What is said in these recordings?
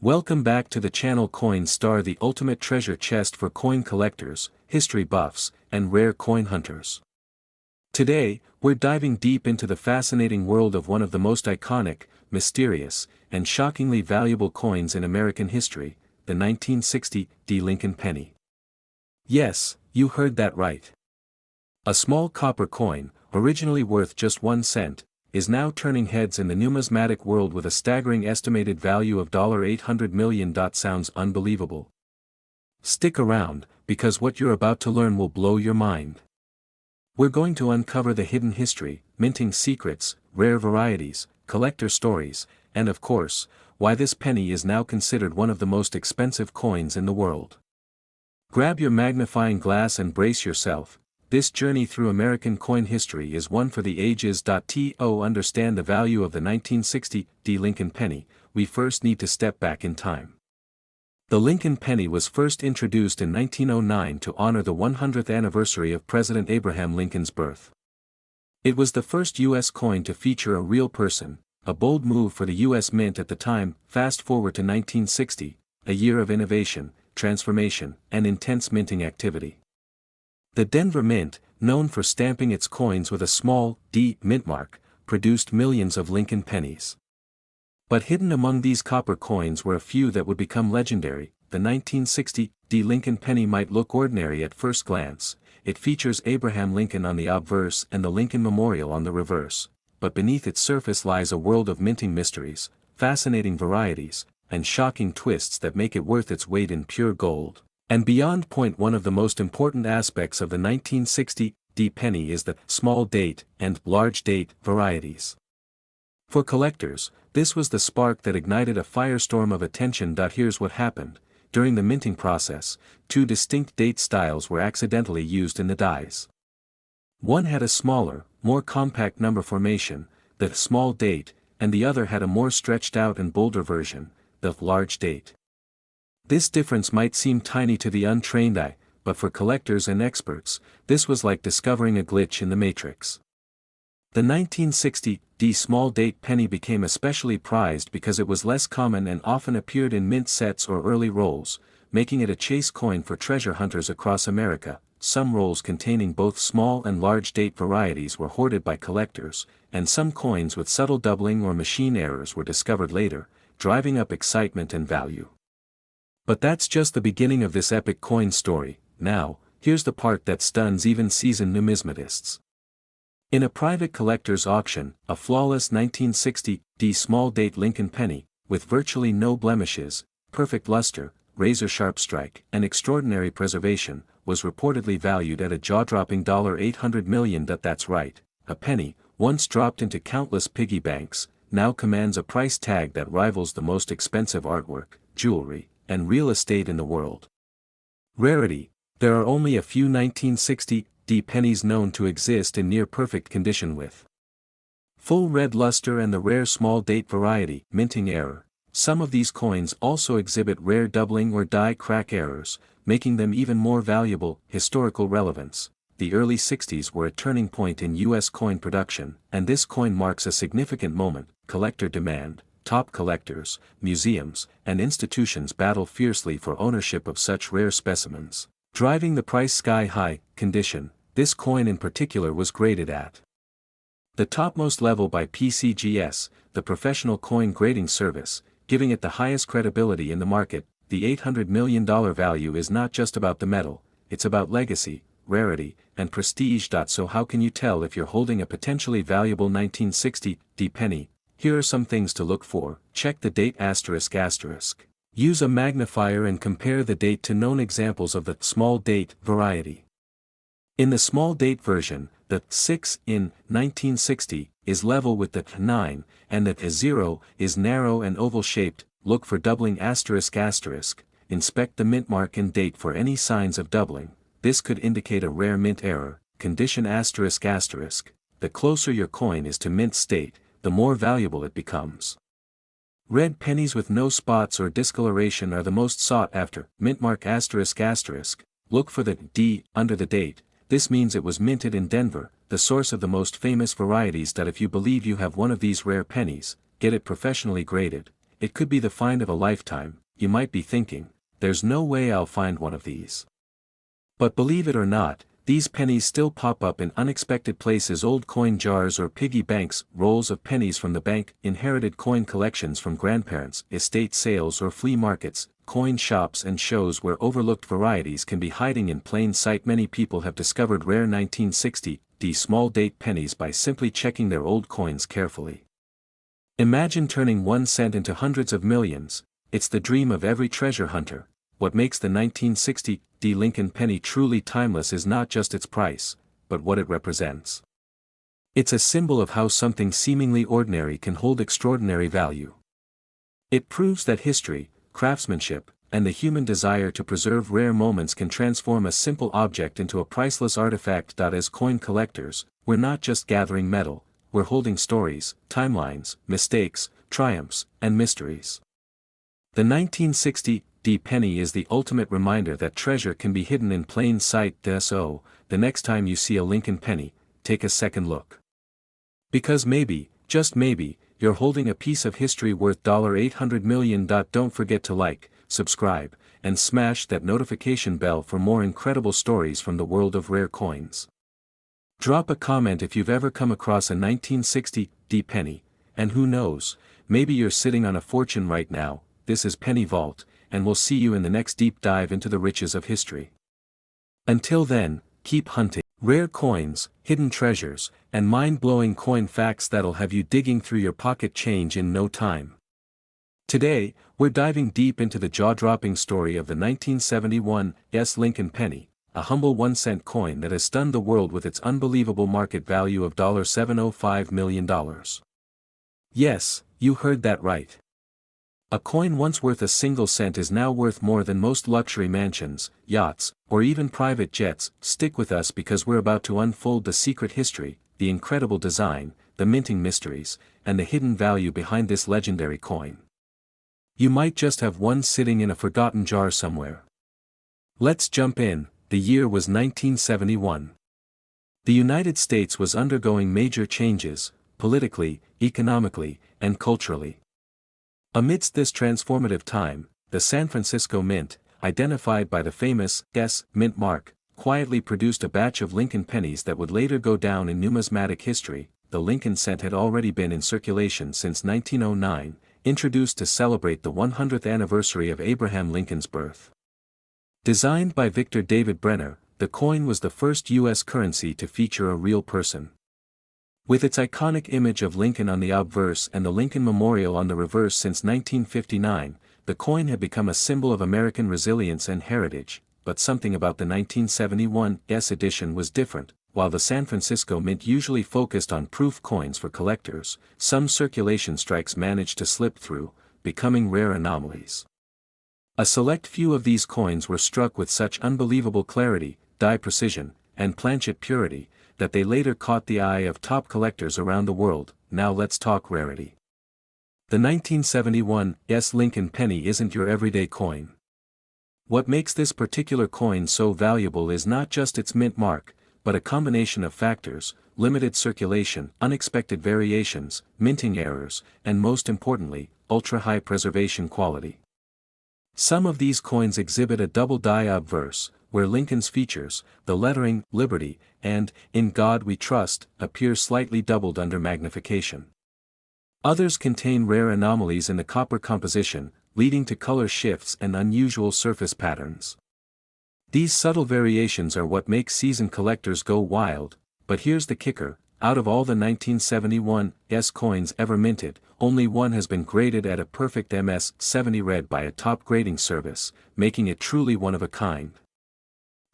Welcome back to the channel. Coin Star, the ultimate treasure chest for coin collectors, history buffs, and rare coin hunters. Today, we're diving deep into the fascinating world of one of the most iconic, mysterious, and shockingly valuable coins in American history, the 1960 Lincoln penny. Yes, you heard that right. A small copper coin, originally worth just 1 cent, is now turning heads in the numismatic world with a staggering estimated value of $800 million. Sounds unbelievable? Stick around, because what you're about to learn will blow your mind. We're going to uncover the hidden history, minting secrets, rare varieties, collector stories, and of course, why this penny is now considered one of the most expensive coins in the world. Grab your magnifying glass and brace yourself. This journey through American coin history is one for the ages. To understand the value of the 1960 Lincoln penny, we first need to step back in time. The Lincoln penny was first introduced in 1909 to honor the 100th anniversary of President Abraham Lincoln's birth. It was the first U.S. coin to feature a real person, a bold move for the U.S. Mint at the time. Fast forward to 1960, a year of innovation, transformation, and intense minting activity. The Denver Mint, known for stamping its coins with a small D mint mark, produced millions of Lincoln pennies. But hidden among these copper coins were a few that would become legendary. The 1960 Lincoln penny might look ordinary at first glance. It features Abraham Lincoln on the obverse and the Lincoln Memorial on the reverse, but beneath its surface lies a world of minting mysteries, fascinating varieties, and shocking twists that make it worth its weight in pure gold. And beyond. One of the most important aspects of the 1960 penny is the small date and large date varieties. For collectors, this was the spark that ignited a firestorm of attention. Here's what happened. During the minting process, two distinct date styles were accidentally used in the dies. One had a smaller, more compact number formation, the small date, and the other had a more stretched out and bolder version, the large date. This difference might seem tiny to the untrained eye, but for collectors and experts, this was like discovering a glitch in the matrix. The 1960 small date penny became especially prized because it was less common and often appeared in mint sets or early rolls, making it a chase coin for treasure hunters across America. Some rolls containing both small and large date varieties were hoarded by collectors, and some coins with subtle doubling or machine errors were discovered later, driving up excitement and value. But that's just the beginning of this epic coin story. Now, here's the part that stuns even seasoned numismatists. In a private collector's auction, a flawless 1960 small date Lincoln penny, with virtually no blemishes, perfect luster, razor-sharp strike, and extraordinary preservation, was reportedly valued at a jaw-dropping $800 million. That's right, a penny, once dropped into countless piggy banks, now commands a price tag that rivals the most expensive artwork, jewelry, and real estate in the world. Rarity: there are only a few 1960 pennies known to exist in near-perfect condition with full red luster and the rare small date variety, minting error. Some of these coins also exhibit rare doubling or die crack errors, making them even more valuable. Historical relevance: the early 60s were a turning point in U.S. coin production, and this coin marks a significant moment. Collector demand: top collectors, museums, and institutions battle fiercely for ownership of such rare specimens, driving the price sky high. Condition: this coin in particular was graded at the topmost level by PCGS, the professional coin grading service, giving it the highest credibility in the market. The $800 million value is not just about the metal, it's about legacy, rarity, and prestige. So how can you tell if you're holding a potentially valuable 1960 penny? Here are some things to look for. Check the date ***. Use a magnifier and compare the date to known examples of the small date variety. In the small date version, the 6 in 1960 is level with the 9, and the 0 is narrow and oval-shaped. Look for doubling ***. Inspect the mint mark and date for any signs of doubling. This could indicate a rare mint error. Condition ***. The closer your coin is to mint state, the more valuable it becomes. Red pennies with no spots or discoloration are the most sought after. Mint mark ***. Look for the D under the date. This means it was minted in Denver, the source of the most famous varieties. If you believe you have one of these rare pennies, get it professionally graded. it could be the find of a lifetime. You might be thinking, there's no way I'll find one of these. But believe it or not, these pennies still pop up in unexpected places: old coin jars or piggy banks, rolls of pennies from the bank, inherited coin collections from grandparents, estate sales or flea markets, coin shops and shows where overlooked varieties can be hiding in plain sight. Many people have discovered rare 1960s small date pennies by simply checking their old coins carefully. Imagine turning 1 cent into hundreds of millions. It's the dream of every treasure hunter. What makes the 1960s Lincoln penny truly timeless is not just its price, but what it represents. It's a symbol of how something seemingly ordinary can hold extraordinary value. It proves that history, craftsmanship, and the human desire to preserve rare moments can transform a simple object into a priceless artifact. As coin collectors, we're not just gathering metal, we're holding stories, timelines, mistakes, triumphs, and mysteries. The 1960s penny is the ultimate reminder that treasure can be hidden in plain sight. So, the next time you see a Lincoln penny, take a second look. Because maybe, just maybe, you're holding a piece of history worth $800 million. Don't forget to like, subscribe, and smash that notification bell for more incredible stories from the world of rare coins. Drop a comment if you've ever come across a 1960s penny, and who knows, maybe you're sitting on a fortune right now. This is Penny Vault, and we'll see you in the next deep dive into the riches of history. Until then, keep hunting rare coins, hidden treasures, and mind-blowing coin facts that'll have you digging through your pocket change in no time. Today, we're diving deep into the jaw-dropping story of the 1971's Lincoln penny, a humble 1-cent coin that has stunned the world with its unbelievable market value of $705 million. Yes, you heard that right. A coin once worth a single cent is now worth more than most luxury mansions, yachts, or even private jets. Stick with us because we're about to unfold the secret history, the incredible design, the minting mysteries, and the hidden value behind this legendary coin. You might just have one sitting in a forgotten jar somewhere. Let's jump in. The year was 1971. The United States was undergoing major changes, politically, economically, and culturally. Amidst this transformative time, the San Francisco Mint, identified by the famous S mint mark, quietly produced a batch of Lincoln pennies that would later go down in numismatic history. The Lincoln cent had already been in circulation since 1909, introduced to celebrate the 100th anniversary of Abraham Lincoln's birth. Designed by Victor David Brenner, the coin was the first U.S. currency to feature a real person. With its iconic image of Lincoln on the obverse and the Lincoln Memorial on the reverse since 1959, the coin had become a symbol of American resilience and heritage. But something about the 1971's edition was different. While the San Francisco Mint usually focused on proof coins for collectors, some circulation strikes managed to slip through, becoming rare anomalies. A select few of these coins were struck with such unbelievable clarity, die precision, and planchet purity, that they later caught the eye of top collectors around the world. Now let's talk rarity. The 1971's Lincoln penny isn't your everyday coin. What makes this particular coin so valuable is not just its mint mark, but a combination of factors: limited circulation, unexpected variations, minting errors, and most importantly, ultra-high preservation quality. Some of these coins exhibit a double die obverse, where Lincoln's features, the lettering, Liberty, and, In God We Trust, appear slightly doubled under magnification. Others contain rare anomalies in the copper composition, leading to color shifts and unusual surface patterns. These subtle variations are what make seasoned collectors go wild. But here's the kicker: out of all the 1971's coins ever minted, only one has been graded at a perfect MS-70 read by a top grading service, making it truly one of a kind.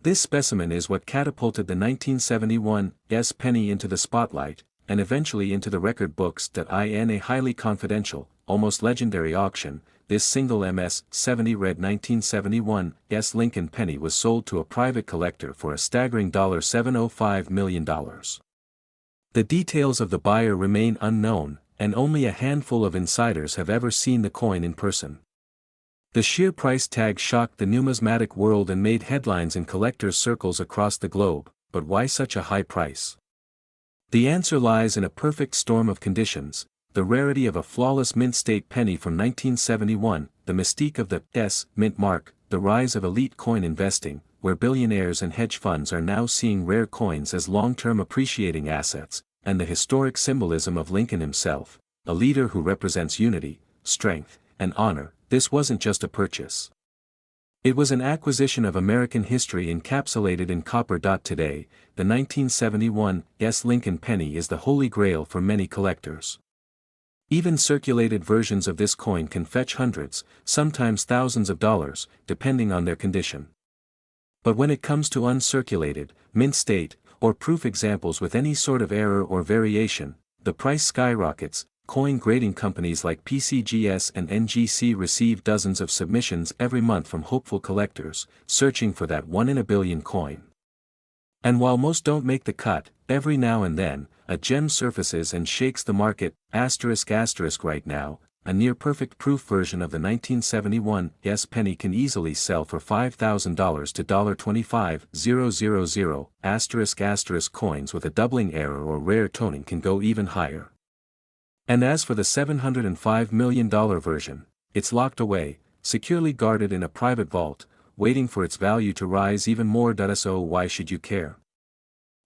This specimen is what catapulted the 1971's penny into the spotlight, and eventually into the record books. In a highly confidential, almost legendary auction, this single MS-70 read 1971's Lincoln penny was sold to a private collector for a staggering $705 million. The details of the buyer remain unknown, and only a handful of insiders have ever seen the coin in person. The sheer price tag shocked the numismatic world and made headlines in collectors' circles across the globe. But why such a high price? The answer lies in a perfect storm of conditions. the rarity of a flawless mint state penny from 1971, the mystique of the S mint mark, the rise of elite coin investing, where billionaires and hedge funds are now seeing rare coins as long-term appreciating assets, and the historic symbolism of Lincoln himself, a leader who represents unity, strength, and honor. This wasn't just a purchase. It was an acquisition of American history encapsulated in copper. Today, the 1971 S Lincoln penny is the holy grail for many collectors. Even circulated versions of this coin can fetch hundreds, sometimes thousands of dollars, depending on their condition. But when it comes to uncirculated, mint state, or proof examples with any sort of error or variation, the price skyrockets. Coin grading companies like PCGS and NGC receive dozens of submissions every month from hopeful collectors, searching for that one in a billion coin. And while most don't make the cut, every now and then, a gem surfaces and shakes the market. Right now, a near-perfect proof version of the 1971 S penny can easily sell for $5,000 to $25,000. Coins with a doubling error or rare toning can go even higher. And as for the $705 million version, it's locked away, securely guarded in a private vault, waiting for its value to rise even more. So why should you care?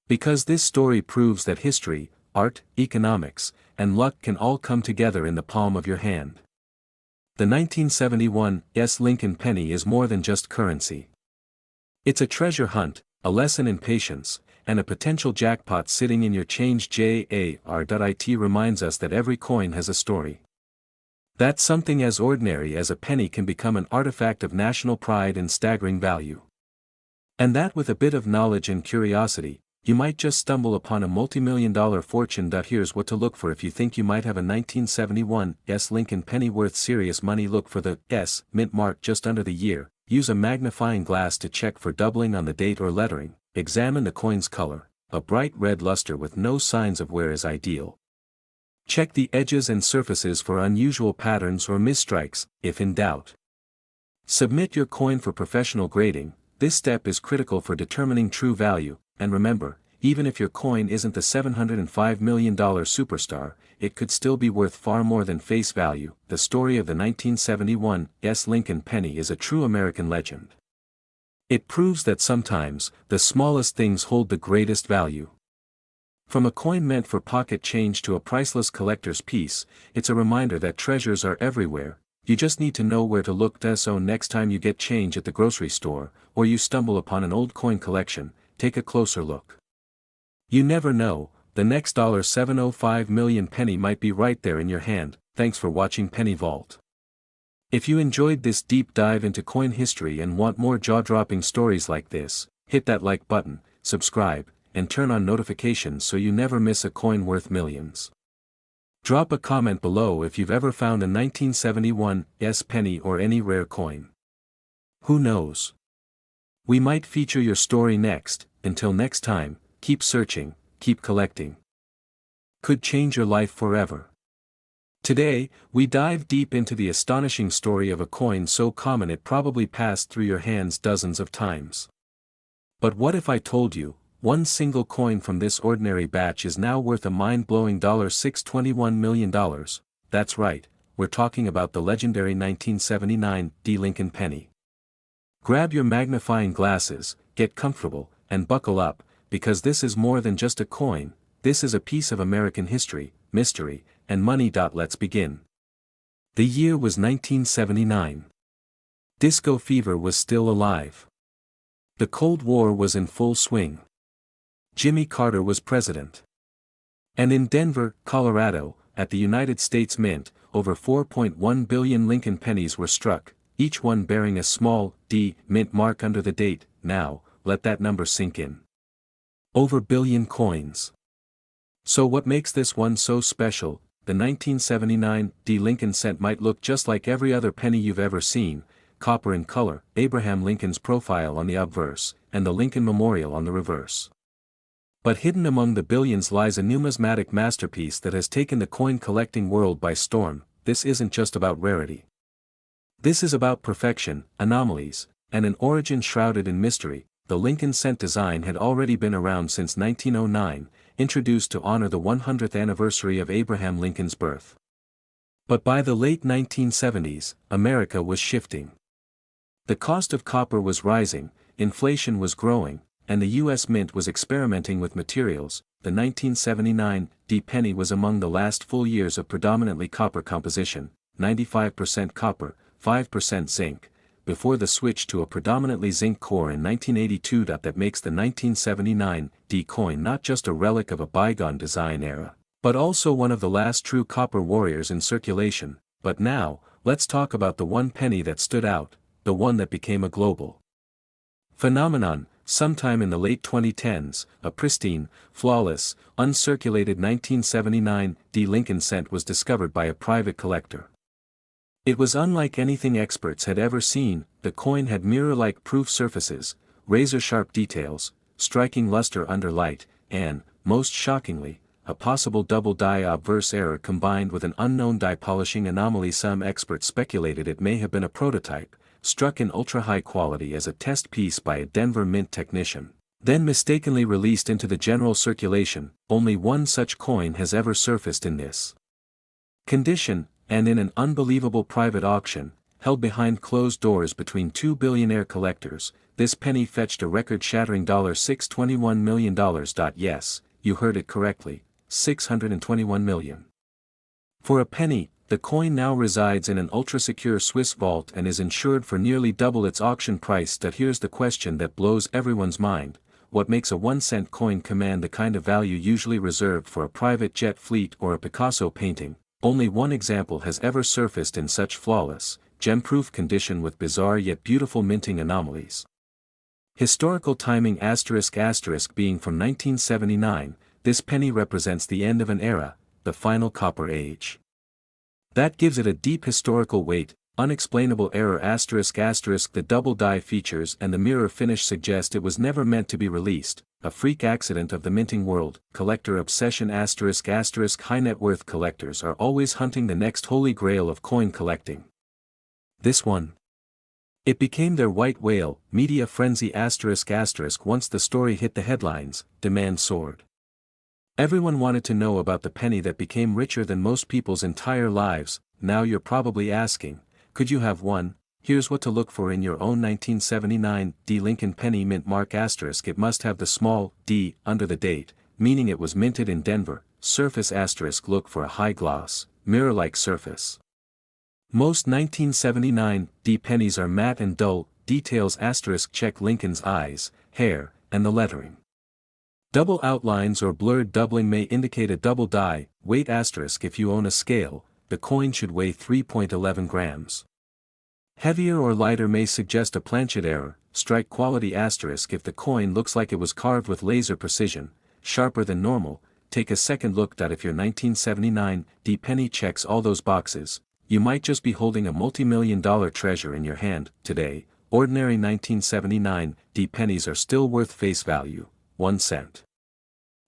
Because this story proves that history, art, economics, and luck can all come together in the palm of your hand. The 1971 S Lincoln penny is more than just currency. It's a treasure hunt, a lesson in patience, and a potential jackpot sitting in your change. It reminds us that every coin has a story. That something as ordinary as a penny can become an artifact of national pride and staggering value. And that with a bit of knowledge and curiosity, you might just stumble upon a multi-million-dollar fortune. Here's what to look for if you think you might have a 1971 S Lincoln penny worth serious money. Look for the S mint mark just under the year. Use a magnifying glass to check for doubling on the date or lettering. Examine the coin's color. A bright red luster with no signs of wear is ideal. Check the edges and surfaces for unusual patterns or misstrikes, if in doubt. Submit your coin for professional grading. This step is critical for determining true value, and remember, even if your coin isn't the $705 million superstar, it could still be worth far more than face value. The story of the 1971 S Lincoln penny is a true American legend. It proves that sometimes, the smallest things hold the greatest value. From a coin meant for pocket change to a priceless collector's piece, it's a reminder that treasures are everywhere. You just need to know where to look. So next time you get change at the grocery store, or you stumble upon an old coin collection, take a closer look. You never know, the next $705 million penny might be right there in your hand. Thanks for watching Penny Vault. If you enjoyed this deep dive into coin history and want more jaw-dropping stories like this, hit that like button, subscribe, and turn on notifications so you never miss a coin worth millions. Drop a comment below if you've ever found a 1971 S penny or any rare coin. Who knows? We might feature your story next. Until next time, keep searching, keep collecting. Could change your life forever. Today, we dive deep into the astonishing story of a coin so common it probably passed through your hands dozens of times. But what if I told you, one single coin from this ordinary batch is now worth a mind-blowing $621 million? That's right, we're talking about the legendary 1979 D Lincoln penny. Grab your magnifying glasses, get comfortable, and buckle up, because this is more than just a coin. This is a piece of American history, mystery, and money. Let's begin. The year was 1979. Disco fever was still alive. The Cold War was in full swing. Jimmy Carter was president. And in Denver, Colorado, at the United States Mint, over 4.1 billion Lincoln pennies were struck, each one bearing a small D mint mark under the date. Now, let that number sink in. Over billion coins. So what makes this one so special? The 1979 D Lincoln cent might look just like every other penny you've ever seen, copper in color, Abraham Lincoln's profile on the obverse, and the Lincoln Memorial on the reverse. But hidden among the billions lies a numismatic masterpiece that has taken the coin collecting world by storm. This isn't just about rarity. This is about perfection, anomalies, and an origin shrouded in mystery. The Lincoln cent design had already been around since 1909, introduced to honor the 100th anniversary of Abraham Lincoln's birth. But by the late 1970s, America was shifting. The cost of copper was rising, inflation was growing, and the U.S. Mint was experimenting with materials. The 1979 D-penny was among the last full years of predominantly copper composition, 95% copper, 5% zinc, before the switch to a predominantly zinc core in 1982. That makes the 1979 D coin not just a relic of a bygone design era, but also one of the last true copper warriors in circulation. But now, let's talk about the one penny that stood out, the one that became a global phenomenon. Sometime in the late 2010s, a pristine, flawless, uncirculated 1979 D Lincoln cent was discovered by a private collector. It was unlike anything experts had ever seen. The coin had mirror-like proof surfaces, razor-sharp details, striking luster under light, and, most shockingly, a possible double die obverse error combined with an unknown die polishing anomaly. Some experts speculated it may have been a prototype, struck in ultra-high quality as a test piece by a Denver Mint technician, then mistakenly released into the general circulation. Only one such coin has ever surfaced in this condition, and in an unbelievable private auction, held behind closed doors between two billionaire collectors. This penny fetched a record-shattering $621 million. Yes, you heard it correctly, $621 million. For a penny, the coin now resides in an ultra-secure Swiss vault and is insured for nearly double its auction price. Here's the question that blows everyone's mind: what makes a 1-cent coin command the kind of value usually reserved for a private jet fleet or a Picasso painting? Only one example has ever surfaced in such flawless, gem-proof condition with bizarre yet beautiful minting anomalies. Historical timing **** being from 1979, this penny represents the end of an era, the final copper age. That gives it a deep historical weight. Unexplainable error ****. The double die features and the mirror finish suggest it was never meant to be released, a freak accident of the minting world. Collector obsession ****. High net worth collectors are always hunting the next holy grail of coin collecting. This one. It became their white whale. Media frenzy ****. Once the story hit the headlines, demand soared. Everyone wanted to know about the penny that became richer than most people's entire lives. Now you're probably asking, could you have one? Here's what to look for in your own 1979 D Lincoln penny mint mark ****. It must have the small d under the date, meaning it was minted in Denver. Surface ***. Look for a high gloss, mirror-like surface. Most 1979 D pennies are matte and dull. Details ***. Check Lincoln's eyes, hair, and the lettering. Double outlines or blurred doubling may indicate a double die. Weight ***. If you own a scale, the coin should weigh 3.11 grams. Heavier or lighter may suggest a planchet error. Strike quality ***. If the coin looks like it was carved with laser precision, sharper than normal, take a second look. If your 1979 D penny checks all those boxes, you might just be holding a multi-million-dollar treasure in your hand. Today, ordinary 1979 D pennies are still worth face value, 1 cent.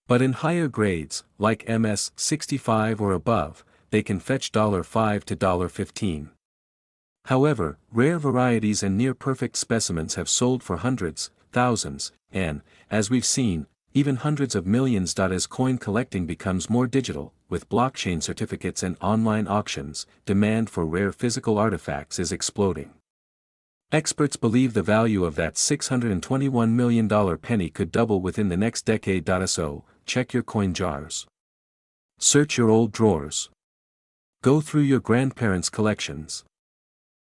But in higher grades, like MS 65 or above, they can fetch $5 to $15. However, rare varieties and near-perfect specimens have sold for hundreds, thousands, and, as we've seen, even hundreds of millions. As coin collecting becomes more digital, with blockchain certificates and online auctions, demand for rare physical artifacts is exploding. Experts believe the value of that $621 million penny could double within the next decade. So, check your coin jars. Search your old drawers. Go through your grandparents' collections.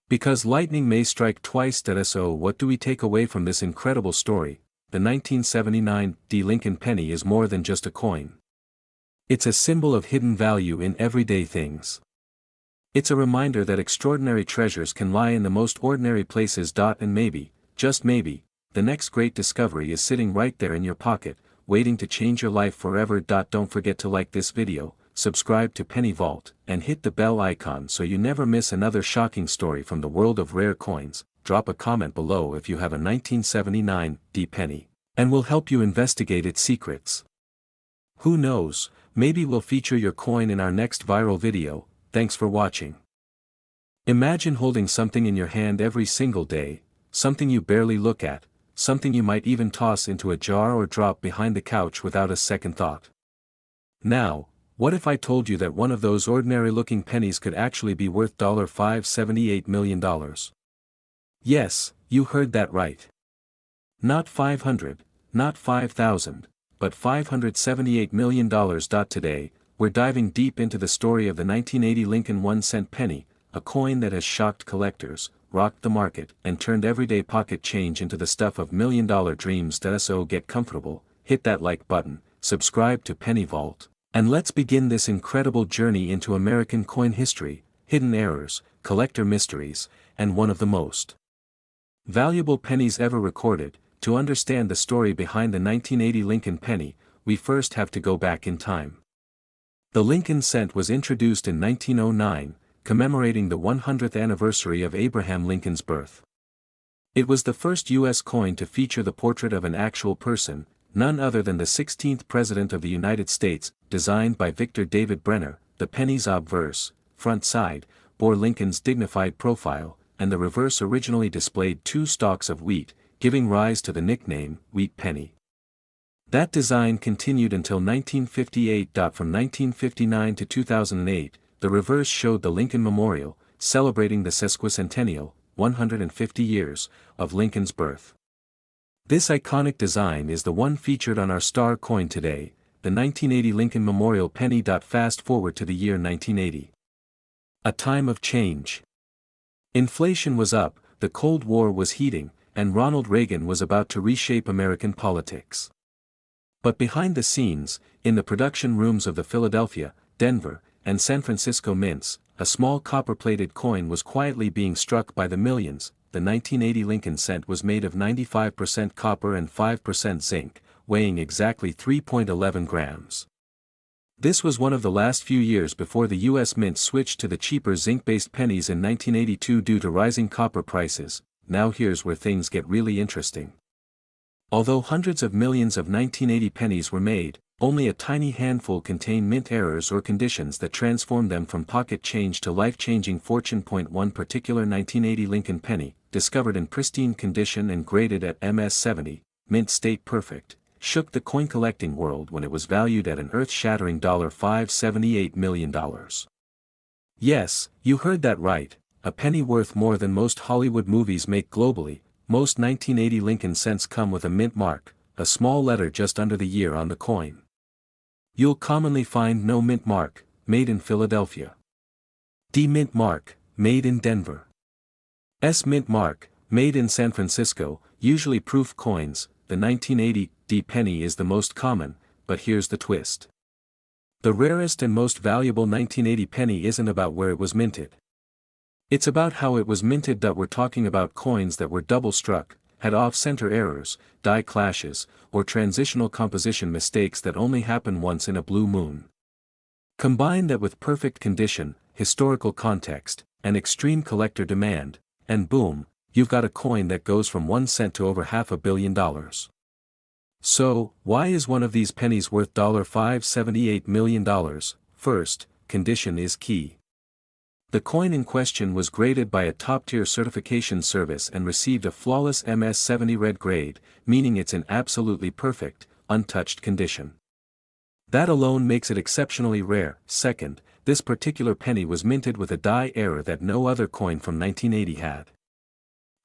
Because lightning may strike twice. So what do we take away from this incredible story? The 1979 D Lincoln penny is more than just a coin. It's a symbol of hidden value in everyday things. It's a reminder that extraordinary treasures can lie in the most ordinary places. And maybe, just maybe, the next great discovery is sitting right there in your pocket, waiting to change your life forever. Don't forget to like this video, subscribe to Penny Vault, and hit the bell icon so you never miss another shocking story from the world of rare coins. Drop a comment below if you have a 1979 D penny, and we'll help you investigate its secrets. Who knows, maybe we'll feature your coin in our next viral video. Thanks for watching. Imagine holding something in your hand every single day, something you barely look at, something you might even toss into a jar or drop behind the couch without a second thought. Now, what if I told you that one of those ordinary-looking pennies could actually be worth $578 million? Yes, you heard that right. Not 500, not 5,000, but $578 million. Today, we're diving deep into the story of the 1980 Lincoln 1-cent penny, a coin that has shocked collectors, rocked the market, and turned everyday pocket change into the stuff of million-dollar dreams. So get comfortable, hit that like button, subscribe to Penny Vault, and let's begin this incredible journey into American coin history, hidden errors, collector mysteries, and one of the most valuable pennies ever recorded. To understand the story behind the 1980 Lincoln penny, we first have to go back in time. The Lincoln cent was introduced in 1909, commemorating the 100th anniversary of Abraham Lincoln's birth. It was the first U.S. coin to feature the portrait of an actual person, none other than the 16th President of the United States, designed by Victor David Brenner. The penny's obverse, front side, bore Lincoln's dignified profile, and the reverse originally displayed 2 stalks of wheat, giving rise to the nickname, Wheat Penny. That design continued until 1958. From 1959 to 2008, the reverse showed the Lincoln Memorial, celebrating the sesquicentennial, 150 years, of Lincoln's birth. This iconic design is the one featured on our star coin today, the 1980 Lincoln Memorial penny. Fast forward to the year 1980. A time of change. Inflation was up, the Cold War was heating, and Ronald Reagan was about to reshape American politics. But behind the scenes, in the production rooms of the Philadelphia, Denver, and San Francisco mints, a small copper-plated coin was quietly being struck by the millions. The 1980 Lincoln cent was made of 95% copper and 5% zinc, weighing exactly 3.11 grams. This was one of the last few years before the U.S. Mint switched to the cheaper zinc-based pennies in 1982 due to rising copper prices. Now here's where things get really interesting. Although hundreds of millions of 1980 pennies were made, only a tiny handful contain mint errors or conditions that transform them from pocket change to life-changing fortune. One particular 1980 Lincoln penny, discovered in pristine condition and graded at MS-70, mint state perfect, shook the coin collecting world when it was valued at an earth-shattering $578 million. Yes, you heard that right, a penny worth more than most Hollywood movies make globally. Most 1980 Lincoln cents come with a mint mark, a small letter just under the year on the coin. You'll commonly find no mint mark, made in Philadelphia. D mint mark, made in Denver. S mint mark, made in San Francisco. Usually proof coins, the 1980 D penny is the most common, but here's the twist. The rarest and most valuable 1980 penny isn't about where it was minted. It's about how it was minted. We're talking about coins that were double-struck, had off-center errors, die clashes, or transitional composition mistakes that only happen once in a blue moon. Combine that with perfect condition, historical context, and extreme collector demand, and boom, you've got a coin that goes from 1 cent to over $500 million. So, why is one of these pennies worth $578 million? First, condition is key. The coin in question was graded by a top-tier certification service and received a flawless MS-70 red grade, meaning it's in absolutely perfect, untouched condition. That alone makes it exceptionally rare. Second, this particular penny was minted with a die error that no other coin from 1980 had.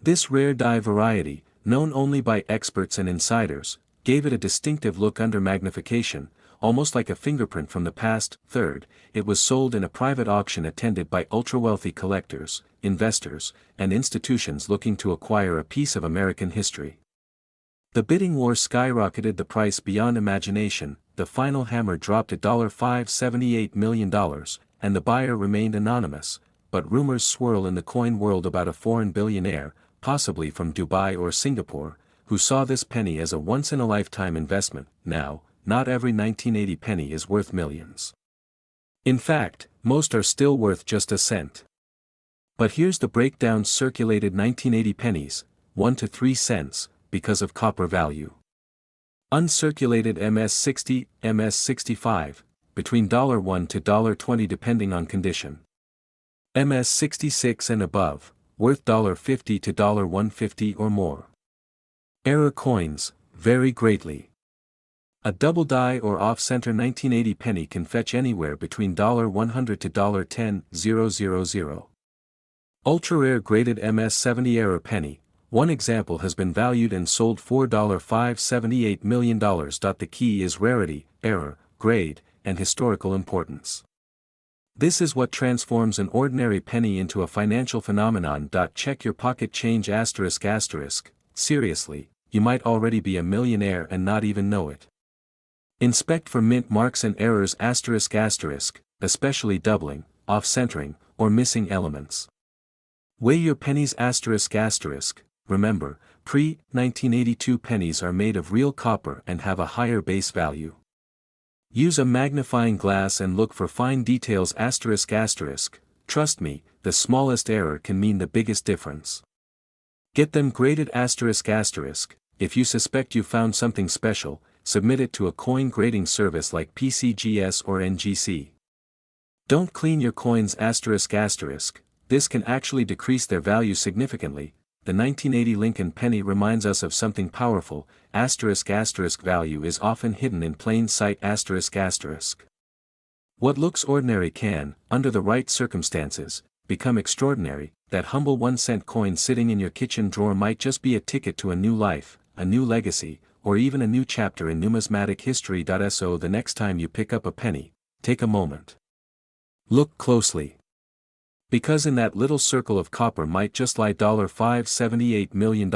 This rare die variety, known only by experts and insiders, gave it a distinctive look under magnification, almost like a fingerprint from the past. Third, it was sold in a private auction attended by ultra-wealthy collectors, investors, and institutions looking to acquire a piece of American history. The bidding war skyrocketed the price beyond imagination. The final hammer dropped at $578 million, and the buyer remained anonymous, but rumors swirl in the coin world about a foreign billionaire, possibly from Dubai or Singapore, who saw this penny as a once-in-a-lifetime investment. Now, not every 1980 penny is worth millions. In fact, most are still worth just a cent. But here's the breakdown: circulated 1980 pennies, 1 to 3 cents, because of copper value. Uncirculated MS-60, MS-65, between $1 to $20 depending on condition. MS-66 and above, worth $50 to $150 or more. Error coins, vary greatly. A double die or off-center 1980 penny can fetch anywhere between $100 to $10,000. Ultra-rare graded MS-70 error penny, one example has been valued and sold for $578 million. The key is rarity, error, grade, and historical importance. This is what transforms an ordinary penny into a financial phenomenon. Check your pocket change ***. Seriously, you might already be a millionaire and not even know it. Inspect for mint marks and errors ***, especially doubling, off-centering, or missing elements. Weigh your pennies ***. Remember, pre-1982 pennies are made of real copper and have a higher base value. Use a magnifying glass and look for fine details ***. Trust me, the smallest error can mean the biggest difference. Get them graded ***. If you suspect you found something special, submit it to a coin grading service like PCGS or NGC. Don't clean your coins ***. This can actually decrease their value significantly. The 1980 Lincoln penny reminds us of something powerful. ***. Value is often hidden in plain sight ***. What looks ordinary can, under the right circumstances, become extraordinary. That humble 1-cent coin sitting in your kitchen drawer might just be a ticket to a new life, a new legacy, or even a new chapter in numismatic history. So the next time you pick up a penny, take a moment. Look closely. Because in that little circle of copper might just lie $578 million,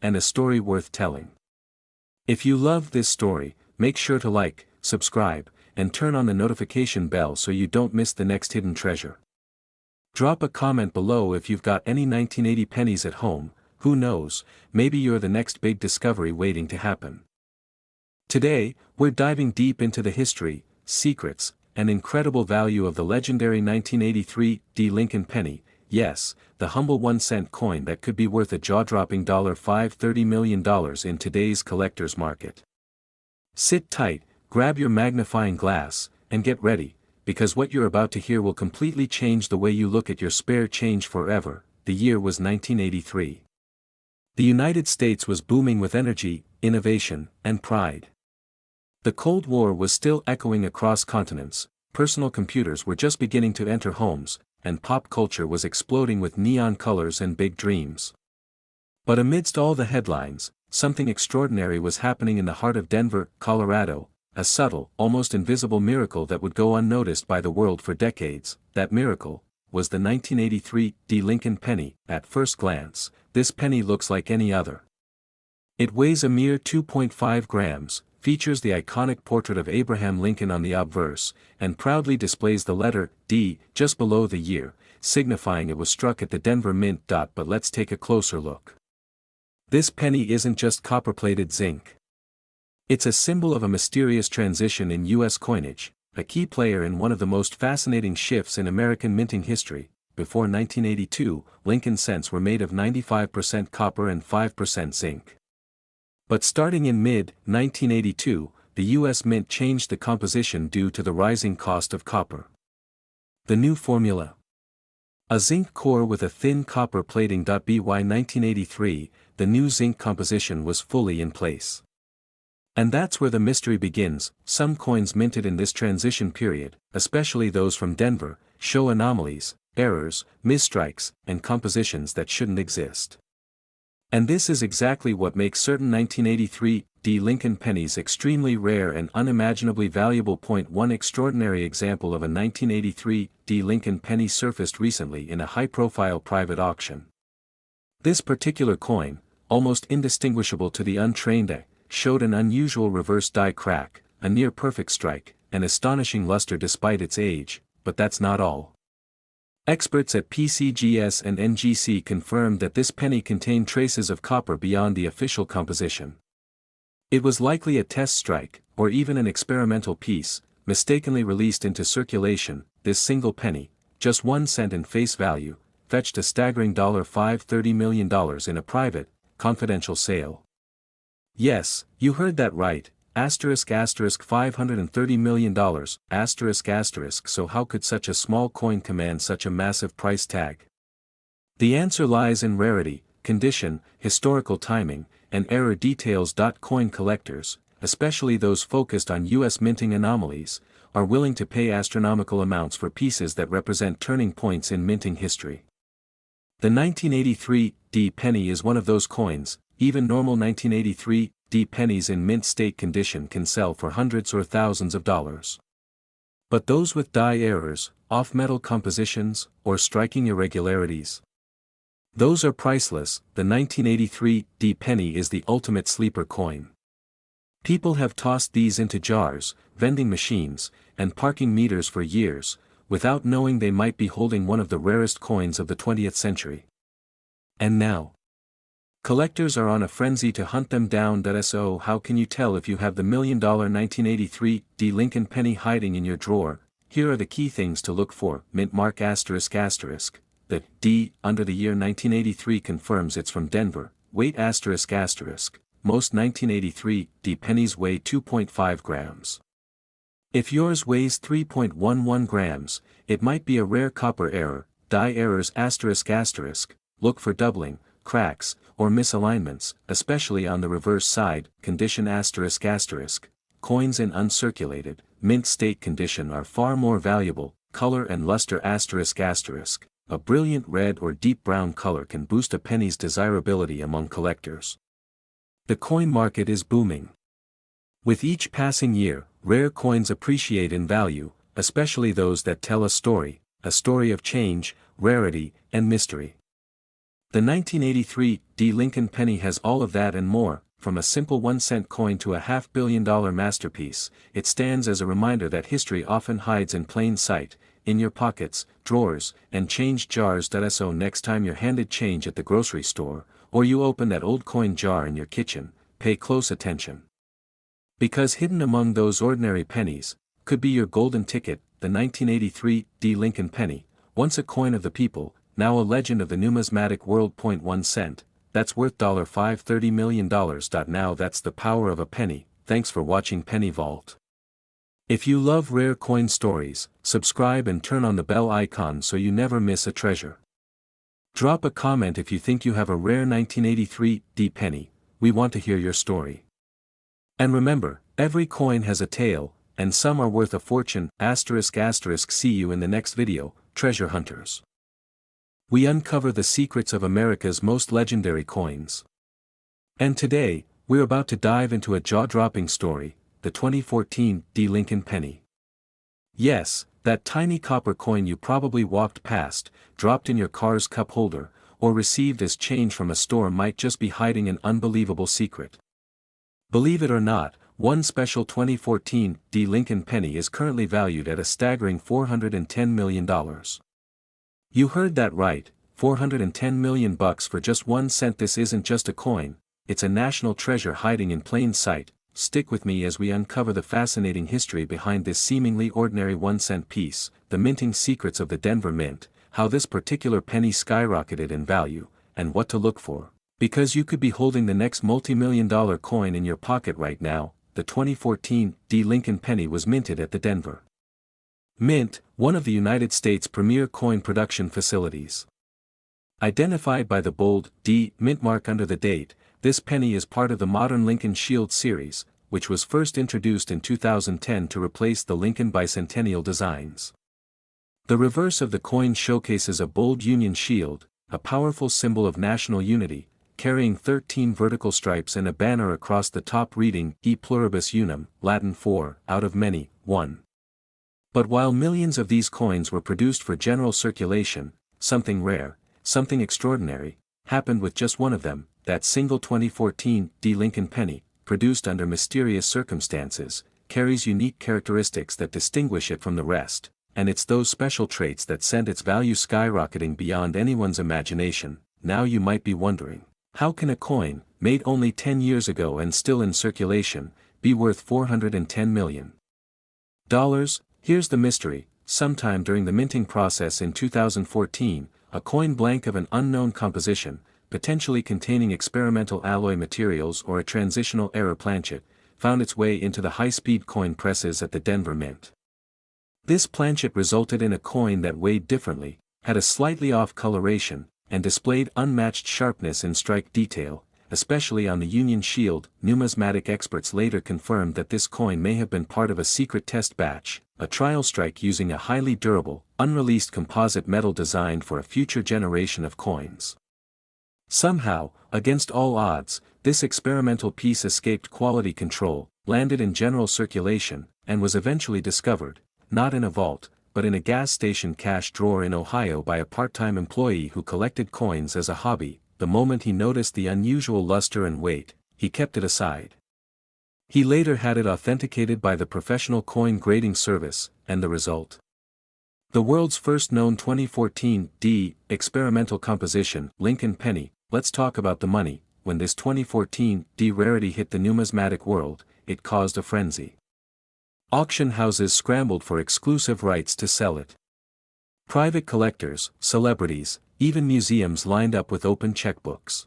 and a story worth telling. If you love this story, make sure to like, subscribe, and turn on the notification bell so you don't miss the next hidden treasure. Drop a comment below if you've got any 1980 pennies at home. Who knows, maybe you're the next big discovery waiting to happen. Today, we're diving deep into the history, secrets, and incredible value of the legendary 1983 Lincoln penny. Yes, the humble 1-cent coin that could be worth a jaw-dropping $530 million in today's collector's market. Sit tight, grab your magnifying glass, and get ready, because what you're about to hear will completely change the way you look at your spare change forever. The year was 1983. The United States was booming with energy, innovation, and pride. The Cold War was still echoing across continents, personal computers were just beginning to enter homes, and pop culture was exploding with neon colors and big dreams. But amidst all the headlines, something extraordinary was happening in the heart of Denver, Colorado, a subtle, almost invisible miracle that would go unnoticed by the world for decades. That miracle was the 1983 Lincoln penny. At first glance, this penny looks like any other. It weighs a mere 2.5 grams, features the iconic portrait of Abraham Lincoln on the obverse, and proudly displays the letter D just below the year, signifying it was struck at the Denver Mint. But let's take a closer look. This penny isn't just copper-plated zinc. It's a symbol of a mysterious transition in U.S. coinage, a key player in one of the most fascinating shifts in American minting history. Before 1982, Lincoln cents were made of 95% copper and 5% zinc. But starting in mid-1982, the U.S. Mint changed the composition due to the rising cost of copper. The new formula: a zinc core with a thin copper plating. By 1983, the new zinc composition was fully in place. And that's where the mystery begins. Some coins minted in this transition period, especially those from Denver, show anomalies, errors, misstrikes, and compositions that shouldn't exist. And this is exactly what makes certain 1983 Lincoln pennies extremely rare and unimaginably valuable. One extraordinary example of a 1983 Lincoln penny surfaced recently in a high-profile private auction. This particular coin, almost indistinguishable to the untrained eye, showed an unusual reverse die crack, a near-perfect strike, and astonishing luster despite its age. But that's not all. Experts at PCGS and NGC confirmed that this penny contained traces of copper beyond the official composition. It was likely a test strike, or even an experimental piece, mistakenly released into circulation. This single penny, just 1 cent in face value, fetched a staggering $530 million in a private, confidential sale. Yes, you heard that right, $530 million, So how could such a small coin command such a massive price tag? The answer lies in rarity, condition, historical timing, and error details. Coin collectors, especially those focused on U.S. minting anomalies, are willing to pay astronomical amounts for pieces that represent turning points in minting history. The 1983 D penny is one of those coins. Even normal 1983 D pennies in mint state condition can sell for hundreds or thousands of dollars. But those with die errors, off-metal compositions, or striking irregularities, those are priceless. The 1983 D penny is the ultimate sleeper coin. People have tossed these into jars, vending machines, and parking meters for years, without knowing they might be holding one of the rarest coins of the 20th century. And now, collectors are on a frenzy to hunt them down. So how can you tell if you have the $1 million 1983 D Lincoln penny hiding in your drawer? Here are the key things to look for. Mint mark ***. The D under the year 1983 confirms it's from Denver. Weight ***. Most 1983 D pennies weigh 2.5 grams. If yours weighs 3.11 grams, it might be a rare copper error. Die errors ***. Look for doubling, cracks, or misalignments, especially on the reverse side. Condition ***. Coins in uncirculated, mint state condition are far more valuable. Color and luster ***. A brilliant red or deep brown color can boost a penny's desirability among collectors. The coin market is booming. With each passing year, rare coins appreciate in value, especially those that tell a story of change, rarity, and mystery. The 1983 D Lincoln penny has all of that and more. From a simple 1-cent coin to a $500 million masterpiece, it stands as a reminder that history often hides in plain sight, in your pockets, drawers, and change jars. So next time you're handed change at the grocery store, or you open that old coin jar in your kitchen, pay close attention. Because hidden among those ordinary pennies, could be your golden ticket. The 1983 D Lincoln penny, once a coin of the people, now a legend of the numismatic world. 1 cent, that's worth $530 million. Now that's the power of a penny. Thanks for watching Penny Vault. If you love rare coin stories, subscribe and turn on the bell icon so you never miss a treasure. Drop a comment if you think you have a rare 1983 D penny. We want to hear your story. And remember, every coin has a tale, and some are worth a fortune. ***. See you in the next video, treasure hunters. We uncover the secrets of America's most legendary coins. And today, we're about to dive into a jaw-dropping story, the 2014 D Lincoln penny. Yes, that tiny copper coin you probably walked past, dropped in your car's cup holder, or received as change from a store might just be hiding an unbelievable secret. Believe it or not, one special 2014 D Lincoln penny is currently valued at a staggering $410 million. You heard that right, $410 million for just 1 cent. This isn't just a coin, it's a national treasure hiding in plain sight. Stick with me as we uncover the fascinating history behind this seemingly ordinary 1-cent piece, the minting secrets of the Denver Mint, how this particular penny skyrocketed in value, and what to look for. Because you could be holding the next multi-million-dollar coin in your pocket right now. The 2014 D Lincoln penny was minted at the Denver Mint, one of the United States' premier coin production facilities. Identified by the bold D mint mark under the date, this penny is part of the modern Lincoln Shield series, which was first introduced in 2010 to replace the Lincoln bicentennial designs. The reverse of the coin showcases a bold Union shield, a powerful symbol of national unity, carrying 13 vertical stripes and a banner across the top reading E pluribus unum, Latin for, out of many, one. But while millions of these coins were produced for general circulation, something rare, something extraordinary, happened with just one of them. That single 2014 D Lincoln penny, produced under mysterious circumstances, carries unique characteristics that distinguish it from the rest, and it's those special traits that send its value skyrocketing beyond anyone's imagination. Now you might be wondering, how can a coin, made only 10 years ago and still in circulation, be worth $410 million? Here's the mystery. Sometime during the minting process in 2014, a coin blank of an unknown composition, potentially containing experimental alloy materials or a transitional error planchet, found its way into the high-speed coin presses at the Denver Mint. This planchet resulted in a coin that weighed differently, had a slightly off coloration, and displayed unmatched sharpness in strike detail, especially on the Union Shield. Numismatic experts later confirmed that this coin may have been part of a secret test batch, a trial strike using a highly durable, unreleased composite metal designed for a future generation of coins. Somehow, against all odds, this experimental piece escaped quality control, landed in general circulation, and was eventually discovered, not in a vault, but in a gas station cash drawer in Ohio by a part-time employee who collected coins as a hobby. The moment he noticed the unusual luster and weight, he kept it aside. He later had it authenticated by the professional coin grading service, and the result? The world's first known 2014 experimental composition, Lincoln penny. Let's talk about the money. When this 2014 rarity hit the numismatic world, it caused a frenzy. Auction houses scrambled for exclusive rights to sell it. Private collectors, celebrities, even museums lined up with open checkbooks.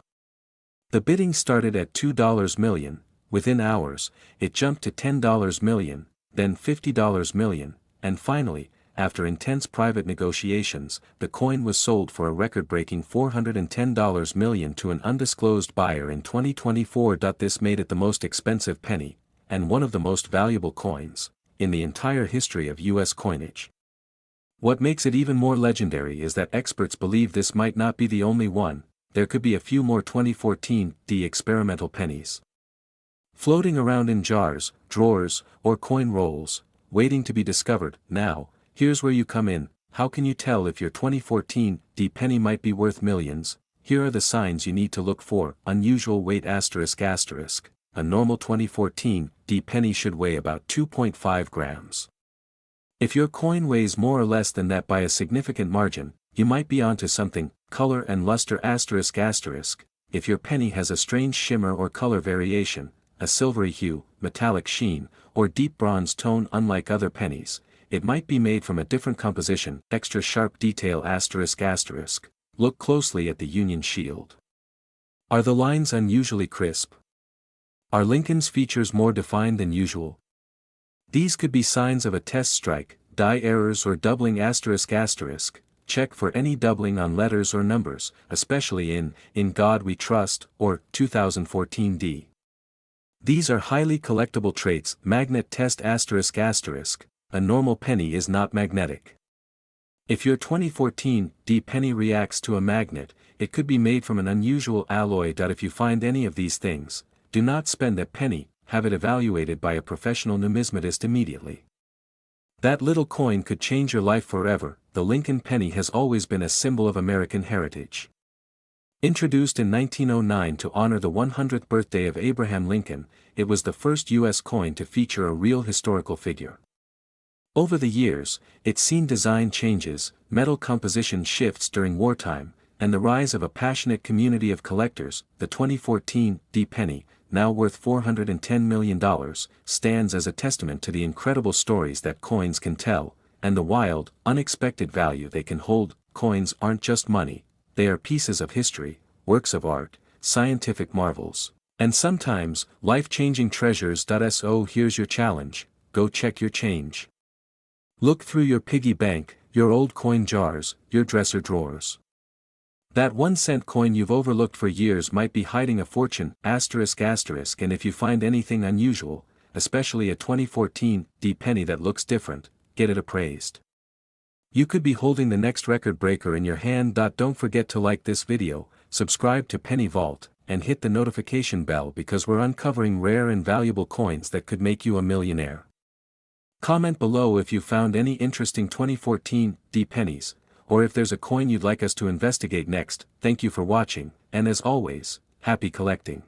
The bidding started at $2 million, within hours, it jumped to $10 million, then $50 million, and finally, after intense private negotiations, the coin was sold for a record-breaking $410 million to an undisclosed buyer in 2024. This made it the most expensive penny, and one of the most valuable coins, in the entire history of U.S. coinage. What makes it even more legendary is that experts believe this might not be the only one. There could be a few more 2014 experimental pennies floating around in jars, drawers, or coin rolls, waiting to be discovered. Now, here's where you come in. How can you tell if your 2014 penny might be worth millions? Here are the signs you need to look for. Unusual weight ***. A normal 2014 penny should weigh about 2.5 grams. If your coin weighs more or less than that by a significant margin, you might be onto something. Color and luster ***. If your penny has a strange shimmer or color variation, a silvery hue, metallic sheen, or deep bronze tone unlike other pennies, it might be made from a different composition. Extra sharp detail ***. Look closely at the Union Shield. Are the lines unusually crisp? Are Lincoln's features more defined than usual? These could be signs of a test strike, die errors or doubling ***. Check for any doubling on letters or numbers, especially in God We Trust, or 2014 D. These are highly collectible traits. Magnet test ***. A normal penny is not magnetic. If your 2014 penny reacts to a magnet, it could be made from an unusual alloy. If you find any of these things, do not spend that penny, have it evaluated by a professional numismatist immediately. That little coin could change your life forever. The Lincoln penny has always been a symbol of American heritage. Introduced in 1909 to honor the 100th birthday of Abraham Lincoln, it was the first U.S. coin to feature a real historical figure. Over the years, it's seen design changes, metal composition shifts during wartime, and the rise of a passionate community of collectors. The 2014 penny, now worth $410 million, stands as a testament to the incredible stories that coins can tell, and the wild, unexpected value they can hold. Coins aren't just money, they are pieces of history, works of art, scientific marvels, and sometimes, life-changing treasures. So here's your challenge: go check your change. Look through your piggy bank, your old coin jars, your dresser drawers. That 1-cent coin you've overlooked for years might be hiding a fortune, ***. And if you find anything unusual, especially a 2014 penny that looks different, get it appraised. You could be holding the next record breaker in your hand. Don't forget to like this video, subscribe to Penny Vault, and hit the notification bell because we're uncovering rare and valuable coins that could make you a millionaire. Comment below if you found any interesting 2014 pennies, or if there's a coin you'd like us to investigate next. Thank you for watching, and as always, happy collecting.